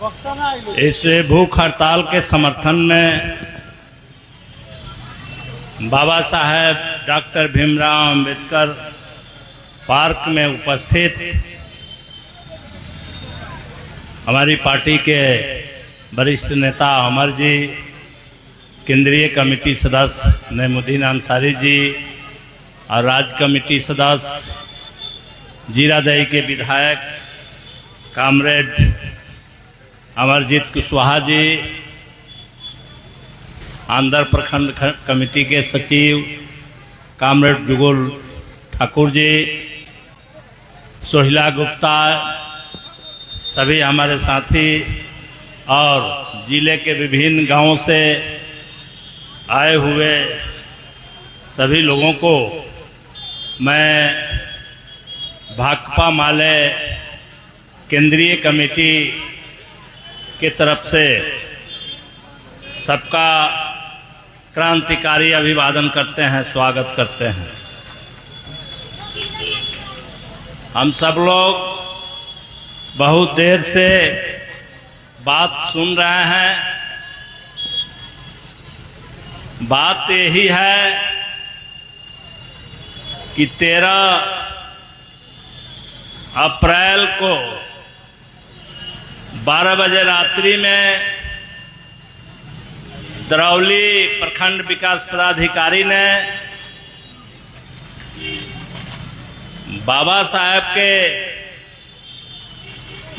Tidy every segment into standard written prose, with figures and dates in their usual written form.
इस भूख हड़ताल के समर्थन में बाबा साहेब डॉक्टर भीमराव अंबेडकर पार्क में उपस्थित हमारी पार्टी के वरिष्ठ नेता अमर जी, केंद्रीय कमेटी सदस्य नईमुद्दीन अंसारी जी और राज्य कमेटी सदस्य जीरादेई के विधायक कामरेड अमरजीत कुशवाहा जी, आंध्र प्रखंड कमेटी के सचिव कामरेड जुगुल ठाकुर जी, सोहिला गुप्ता, सभी हमारे साथी और जिले के विभिन्न गांवों से आए हुए सभी लोगों को मैं भाकपा माले केंद्रीय कमेटी की तरफ से सबका क्रांतिकारी अभिवादन करते हैं, स्वागत करते हैं। हम सब लोग बहुत देर से बात सुन रहे हैं। बात यही है कि 13 अप्रैल को 12 बजे रात्रि में दरौली प्रखंड विकास पदाधिकारी ने बाबा साहेब के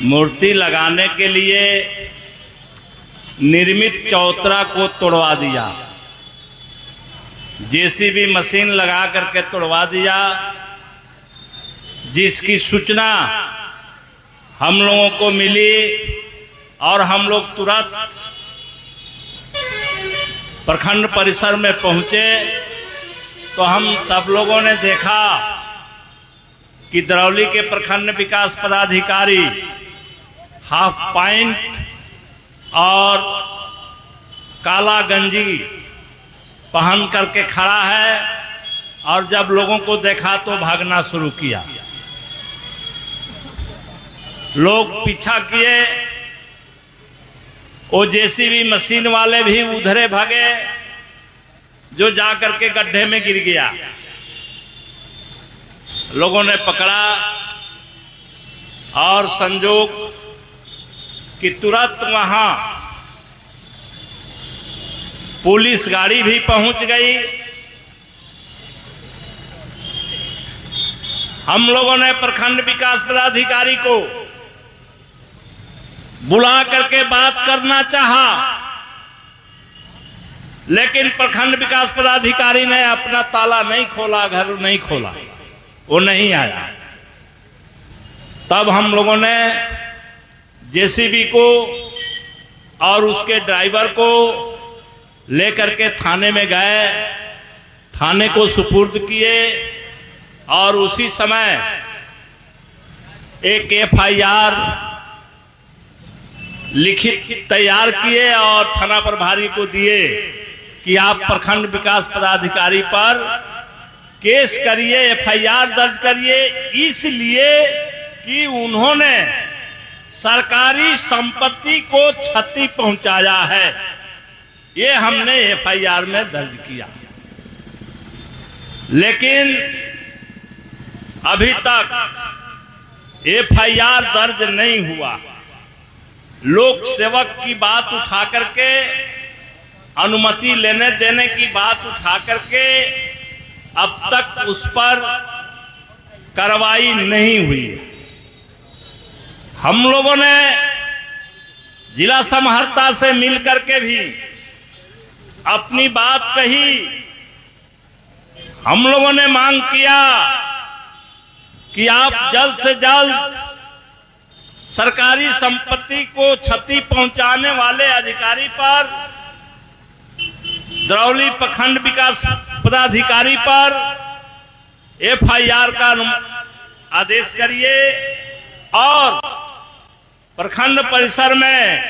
मूर्ति लगाने के लिए निर्मित चौतरा को तोड़वा दिया। जेसीबी मशीन लगा करके तोड़वा दिया, जिसकी सूचना हम लोगों को मिली और हम लोग तुरंत प्रखंड परिसर में पहुंचे तो हम सब लोगों ने देखा कि दरौली के प्रखंड विकास पदाधिकारी हाफ पैंट और काला गंजी पहन करके खड़ा है और जब लोगों को देखा तो भागना शुरू किया। लोग पीछा किए, वो जेसीबी मशीन वाले भी उधरे भागे जो जाकर के गड्ढे में गिर गया। लोगों ने पकड़ा और संजोग कि तुरंत वहां पुलिस गाड़ी भी पहुंच गई। हम लोगों ने प्रखंड विकास पदाधिकारी को बुला करके बात करना चाहा, लेकिन प्रखंड विकास पदाधिकारी ने अपना ताला नहीं खोला, घर नहीं खोला, वो नहीं आया। तब हम लोगों ने जेसीबी को और उसके ड्राइवर को लेकर के थाने में गए, थाने को सुपुर्द किए और उसी समय एक एफआईआर लिखित तैयार किए और थाना प्रभारी को दिए कि आप प्रखंड विकास पदाधिकारी पर केस करिए, एफआईआर दर्ज करिए, इसलिए कि उन्होंने सरकारी संपत्ति को क्षति पहुंचाया है। ये हमने एफआईआर में दर्ज किया, लेकिन अभी तक एफआईआर दर्ज नहीं हुआ। लोक सेवक की बात उठा करके, अनुमति लेने देने की बात उठा करके अब तक उस पर कार्रवाई नहीं हुई। हम लोगों ने जिला समाहर्ता से मिलकर के भी अपनी बात कही। हम लोगों ने मांग किया कि आप जल्द से जल्द सरकारी संपत्ति को क्षति पहुंचाने वाले अधिकारी पर, दरौली प्रखंड विकास पदाधिकारी पर एफआईआर का आदेश करिए और प्रखंड परिसर में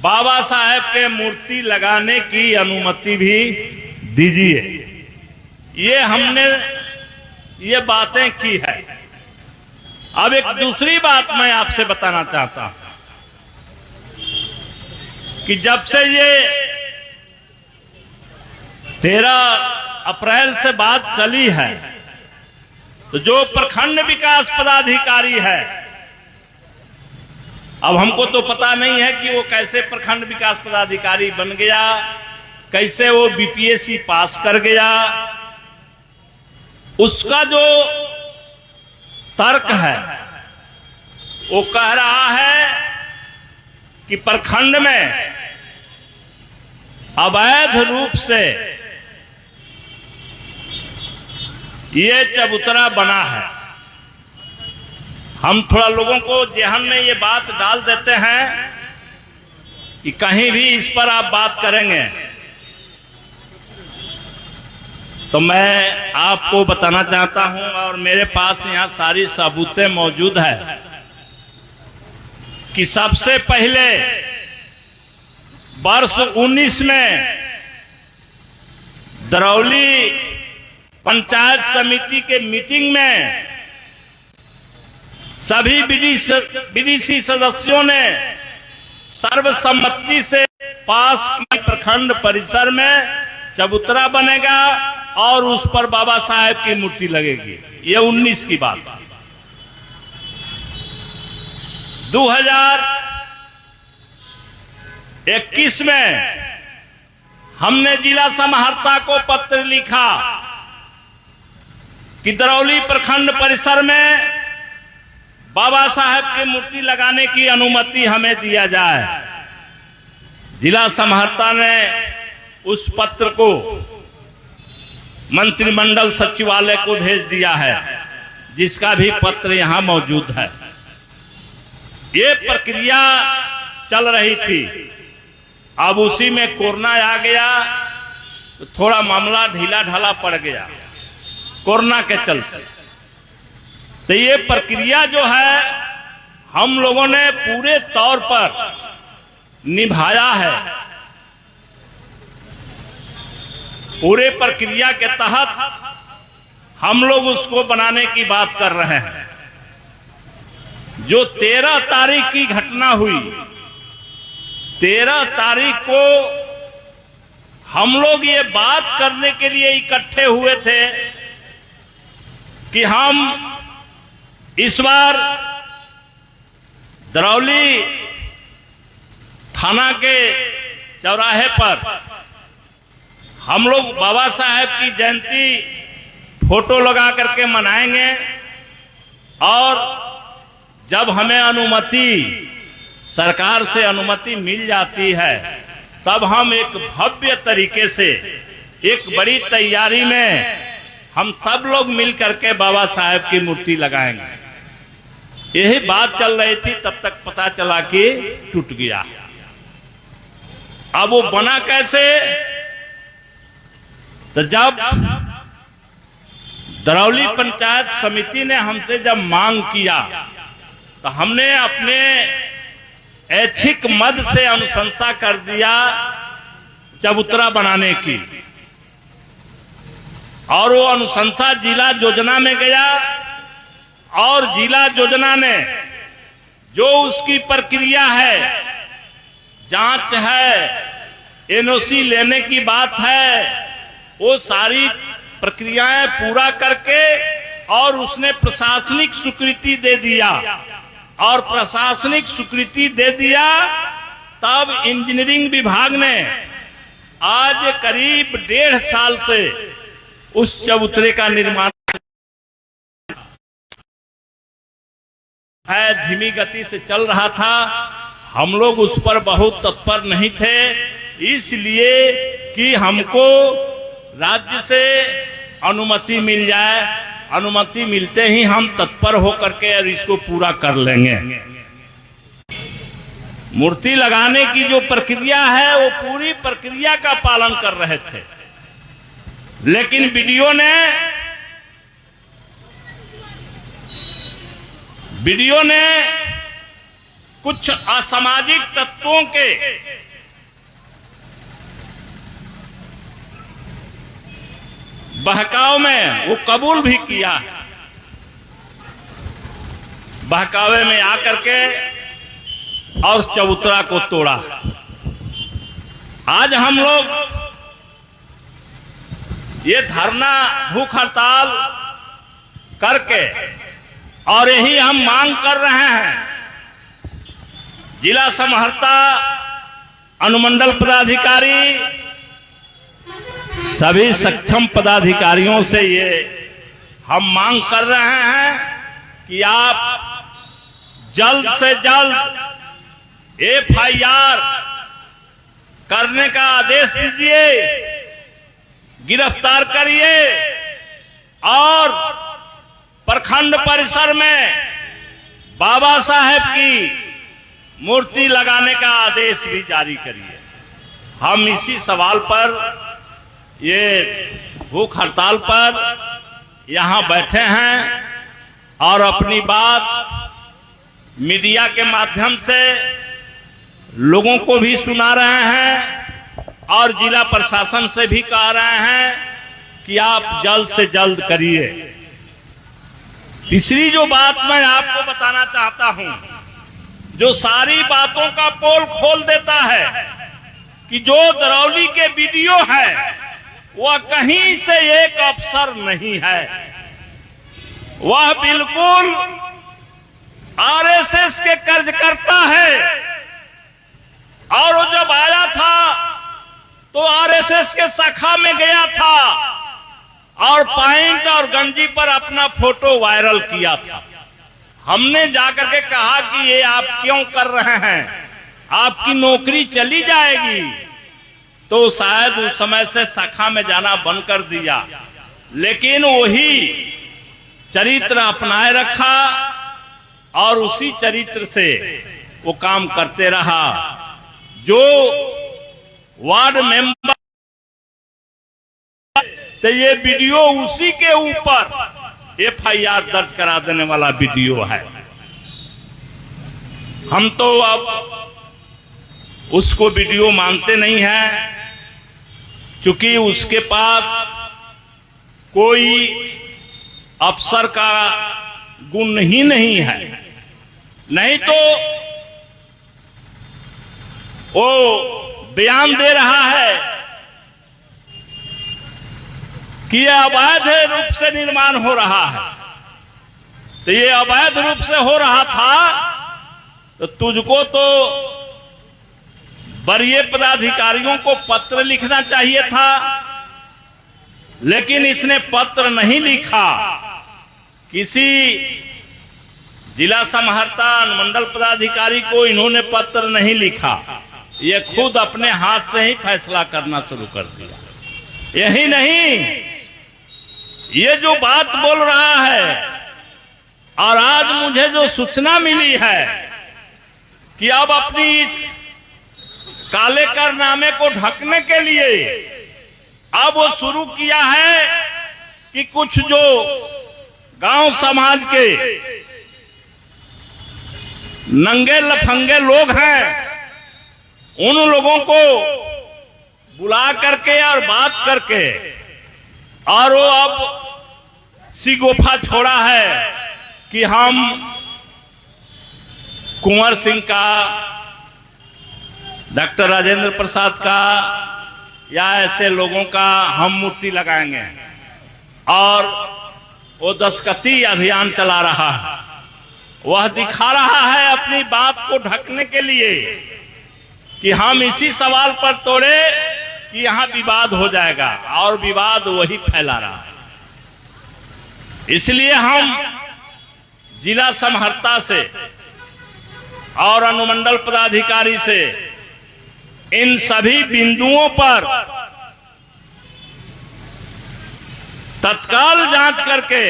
बाबा साहेब के मूर्ति लगाने की अनुमति भी दीजिए। ये हमने ये बातें की है। अब एक दूसरी बात मैं आपसे बताना चाहता हूं। कि जब से ये 13 अप्रैल से बात चली है, तो जो प्रखंड विकास पदाधिकारी है, अब हमको तो पता नहीं है कि वो कैसे प्रखंड विकास पदाधिकारी बन गया, कैसे वो बीपीएससी पास कर गया। उसका जो तर्क है वो कह रहा है कि प्रखंड में अवैध रूप से ये चबूतरा बना है। हम थोड़ा लोगों को जेहन में ये बात डाल देते हैं कि कहीं भी इस पर आप बात करेंगे, तो मैं आपको बताना चाहता हूं, और मेरे पास यहां सारी सबूतें मौजूद है कि सबसे पहले वर्ष 19 में दरौली पंचायत समिति के मीटिंग में सभी बीडीसी सदस्यों ने सर्वसम्मति से पास की प्रखंड परिसर में चबूतरा बनेगा और उस पर बाबा साहेब की मूर्ति लगेगी। ये 19 की बात। 2021 में हमने जिला समाहर्ता को पत्र लिखा कि दरौली प्रखंड परिसर में बाबा साहेब की मूर्ति लगाने की अनुमति हमें दिया जाए। जिला समाहर्ता ने उस पत्र को मंत्रिमंडल सचिवालय को भेज दिया है, जिसका भी पत्र यहां मौजूद है। ये प्रक्रिया चल रही थी। अब उसी में कोरोना आ गया तो थोड़ा मामला ढीला ढाला पड़ गया कोरोना के चलते। तो ये प्रक्रिया जो है हम लोगों ने पूरे तौर पर निभाया है। पूरे प्रक्रिया के तहत हम लोग उसको बनाने की बात कर रहे हैं। जो 13 तारीख की घटना हुई, 13 तारीख को हम लोग ये बात करने के लिए इकट्ठे हुए थे कि हम इस बार दरौली थाना के चौराहे पर हम लोग बाबा साहेब की जयंती फोटो लगा करके मनाएंगे, और जब हमें अनुमति सरकार से अनुमति मिल जाती है तब हम एक भव्य तरीके से एक बड़ी तैयारी में हम सब लोग मिल करके बाबा साहेब की मूर्ति लगाएंगे। यही बात चल रही थी, तब तक पता चला कि टूट गया। अब वो बना कैसे? तो जब दरौली पंचायत समिति ने हमसे जब मांग किया तो हमने अपने ऐच्छिक मद से अनुशंसा कर दिया चबूतरा बनाने की, और वो अनुशंसा जिला योजना में गया, और जिला योजना ने जो उसकी प्रक्रिया है, जांच है, एनओसी लेने की बात है, वो सारी प्रक्रियाएं पूरा करके और उसने प्रशासनिक स्वीकृति दे दिया, और प्रशासनिक स्वीकृति दे दिया तब इंजीनियरिंग विभाग ने आज करीब 1.5 साल से उस चबूतरे का निर्माण है, धीमी गति से चल रहा था। हम लोग उस पर बहुत तत्पर नहीं थे, इसलिए कि हमको राज्य से अनुमति मिल जाए। अनुमति मिलते ही हम तत्पर होकर के और इसको पूरा कर लेंगे। मूर्ति लगाने की जो प्रक्रिया है वो पूरी प्रक्रिया का पालन कर रहे थे, लेकिन वीडियो ने कुछ असामाजिक तत्वों के बहकाव में वो कबूल भी किया। बहकावे में आकर के और चबूतरा को तोड़ा। आज हम लोग ये धरना भूख हड़ताल करके और यही हम मांग कर रहे हैं, जिला समाहर्ता, अनुमंडल पदाधिकारी, सभी सक्षम पदाधिकारियों से ये हम मांग कर रहे हैं कि आप जल्द से जल्द एफआईआर करने का आदेश दीजिए, गिरफ्तार करिए और प्रखंड परिसर में बाबा साहेब की मूर्ति लगाने का आदेश भी जारी करिए। हम इसी सवाल पर, ये भूख हड़ताल पर यहां बैठे हैं और अपनी बात मीडिया के माध्यम से लोगों को भी सुना रहे हैं और जिला प्रशासन से भी कह रहे हैं कि आप जल्द से जल्द करिए। तीसरी जो बात मैं आपको बताना चाहता हूं, जो सारी बातों का पोल खोल देता है कि जो दरौली के वीडियो है वह कहीं से एक अफसर नहीं है, वह बिल्कुल आरएसएस के कार्यकर्ता है। और वो जब आया था तो आरएसएस के शाखा में गया था और पैंट और गंजी पर अपना फोटो वायरल किया था। हमने जाकर के कहा कि ये आप क्यों कर रहे हैं, आपकी नौकरी चली जाएगी। तो शायद उस समय से शाखा में जाना बंद कर दिया, लेकिन वही चरित्र अपनाए रखा और उसी चरित्र से वो काम करते रहा। जो वार्ड मेंबर, तो ये वीडियो उसी के ऊपर एफआईआर दर्ज करा देने वाला वीडियो है। हम तो अब उसको वीडियो मानते नहीं हैं, क्योंकि उसके पास कोई अफसर का गुण ही नहीं है। नहीं तो वो बयान दे रहा है कि यह अवैध रूप से निर्माण हो रहा है। तो ये अवैध रूप से हो रहा था तो तुझको तो वरीय पदाधिकारियों को पत्र लिखना चाहिए था, लेकिन इसने पत्र नहीं लिखा। किसी जिला समाहर्ता, अनुमंडल पदाधिकारी को इन्होंने पत्र नहीं लिखा, ये खुद अपने हाथ से ही फैसला करना शुरू कर दिया। यही नहीं, ये जो बात बोल रहा है, और आज मुझे जो सूचना मिली है कि अब अपनी इस काले कारनामे को ढकने के लिए अब वो शुरू किया है कि कुछ जो गांव समाज के नंगे लफंगे लोग हैं, उन लोगों को बुला करके और बात करके, और वो अब सिगोफा छोड़ा है कि हम कुंवर सिंह का, डॉक्टर राजेंद्र प्रसाद का या ऐसे लोगों का हम मूर्ति लगाएंगे। और वो दस्तखती अभियान चला रहा है, वह दिखा रहा है अपनी बात को ढकने के लिए कि हम इसी सवाल पर तोड़े कि यहां विवाद हो जाएगा, और विवाद वही फैला रहा है। इसलिए हम जिला समाहर्ता से और अनुमंडल पदाधिकारी से इन सभी बिंदुओं पर तत्काल जांच करके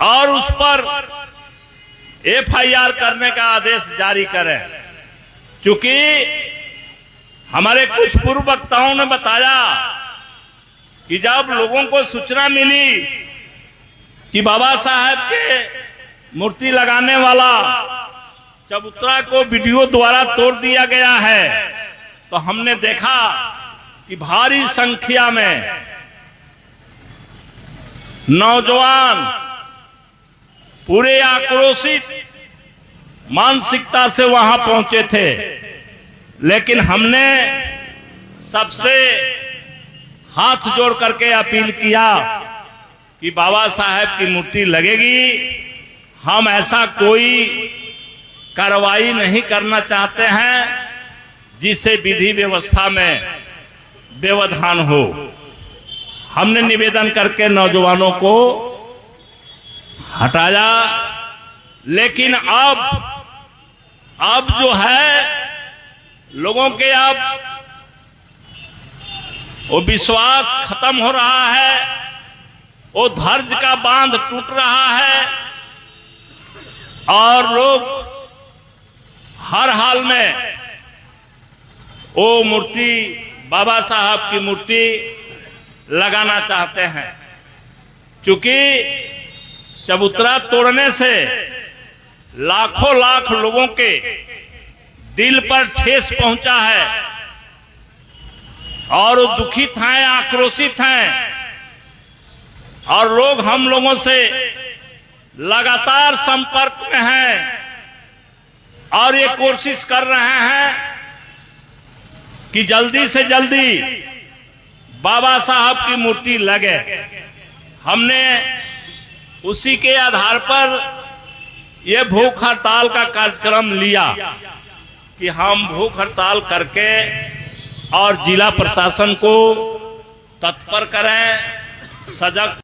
और उस पर एफआईआर करने का आदेश जारी करें। चूंकि हमारे कुछ पूर्व वक्ताओं ने बताया कि जब लोगों को सूचना मिली कि बाबा साहेब के मूर्ति लगाने वाला चबूतरा को वीडियो द्वारा तोड़ दिया गया है, तो हमने देखा कि भारी संख्या में नौजवान पूरे आक्रोशित मानसिकता से वहां पहुंचे थे। लेकिन हमने सबसे हाथ जोड़ करके अपील किया कि बाबा साहेब की मूर्ति लगेगी, हम ऐसा कोई कार्रवाई नहीं करना चाहते हैं जिससे विधि व्यवस्था में व्यवधान हो। हमने निवेदन करके नौजवानों को हटाया, लेकिन अब जो है लोगों के अब वो विश्वास खत्म हो रहा है, वो धैर्य का बांध टूट रहा है और लोग हर हाल में वो मूर्ति, बाबा साहब की मूर्ति लगाना चाहते हैं। क्योंकि चबूतरा तोड़ने से लाखों लाख लोगों के दिल पर ठेस पहुंचा है और दुखित हैं, आक्रोशित हैं, और लोग हम लोगों से लगातार संपर्क में हैं और ये कोशिश कर रहे हैं कि जल्दी से जल्दी बाबा साहब की मूर्ति लगे। हमने उसी के आधार पर यह भूख हड़ताल का कार्यक्रम लिया कि हम भूख हड़ताल करके और जिला प्रशासन को तत्पर करें, सजग